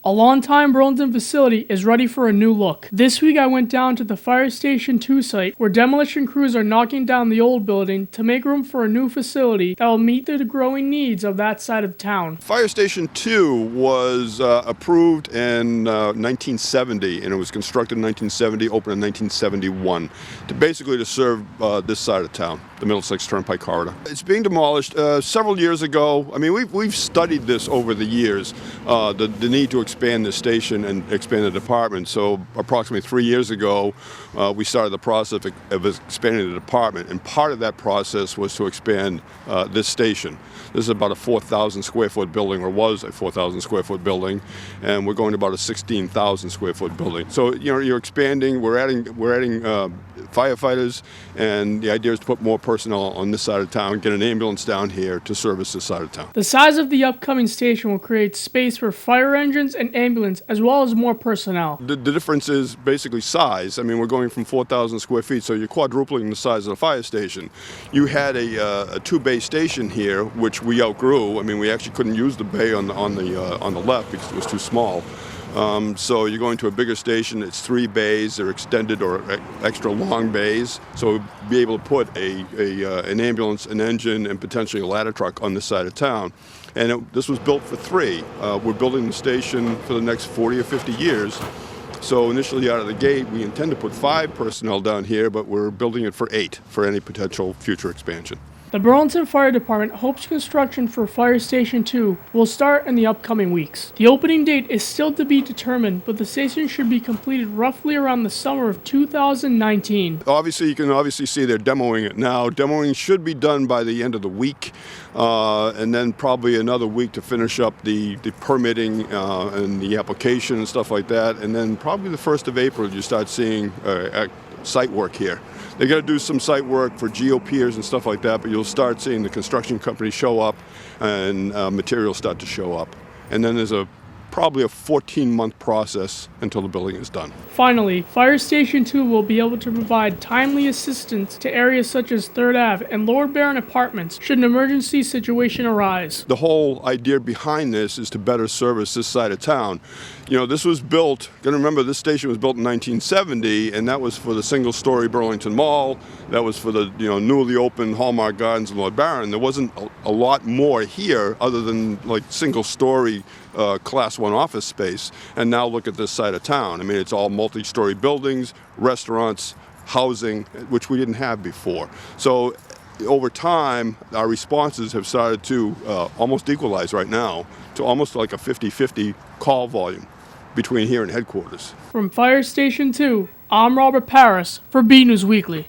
A longtime Burlington facility is ready for a new look. This week I went down to the Fire Station 2 site where demolition crews are knocking down the old building to make room for a new facility that will meet the growing needs of that side of town. Fire Station 2 was approved in 1970, and it was constructed in 1970, opened in 1971, basically to serve this side of town, the Middlesex Turnpike corridor. It's being demolished several years ago. I mean, we've studied this over the years, the need to expand the station and expand the department. So approximately 3 years ago, we started the process of expanding the department, and part of that process was to expand this station. This is about a 4,000 square foot building, or was a 4,000 square foot building, and we're going to about a 16,000 square foot building. So you're expanding. We're adding firefighters, and the idea is to put more personnel on this side of town, get an ambulance down here to service this side of town. The size of the upcoming station will create space for fire engines and ambulance, as well as more personnel. The difference is basically size. I mean, we're going from 4,000 square feet, so you're quadrupling the size of the fire station. You had a two-bay station here, which we outgrew. I mean, we actually couldn't use the bay on the left because it was too small. So you're going to a bigger station. It's 3 bays. They're extended or extra long bays. So we'll be able to put an ambulance, an engine, and potentially a ladder truck on this side of town. And this was built for 3. We're building the station for the next 40 or 50 years. So initially out of the gate, we intend to put 5 personnel down here, but we're building it for 8 for any potential future expansion. The Burlington Fire Department hopes construction for Fire Station 2 will start in the upcoming weeks. The opening date is still to be determined, but the station should be completed roughly around the summer of 2019. Obviously, you can see they're demoing it now. Demoing should be done by the end of the week, and then probably another week to finish up the permitting and the application and stuff like that. And then probably the 1st of April, you start seeing site work here. They got to do some site work for geopiers and stuff like that, but you'll start seeing the construction company show up and materials start to show up. And then there's probably a 14-month process until the building is done. Finally, Fire Station 2 will be able to provide timely assistance to areas such as 3rd Ave and Lord Barron Apartments should an emergency situation arise. The whole idea behind this is to better service this side of town. You know, this was built, going to remember this station was built in 1970, and that was for the single-story Burlington Mall. That was for the newly opened Hallmark Gardens in Lord Barron. There wasn't a lot more here other than like single-story Class 1 office space. And now look at this side of town. I mean, it's all multi-story buildings, restaurants, housing, which we didn't have before. So over time, our responses have started to almost equalize right now to almost like a 50-50 call volume between here and headquarters. From Fire Station 2, I'm Robert Paris for B News Weekly.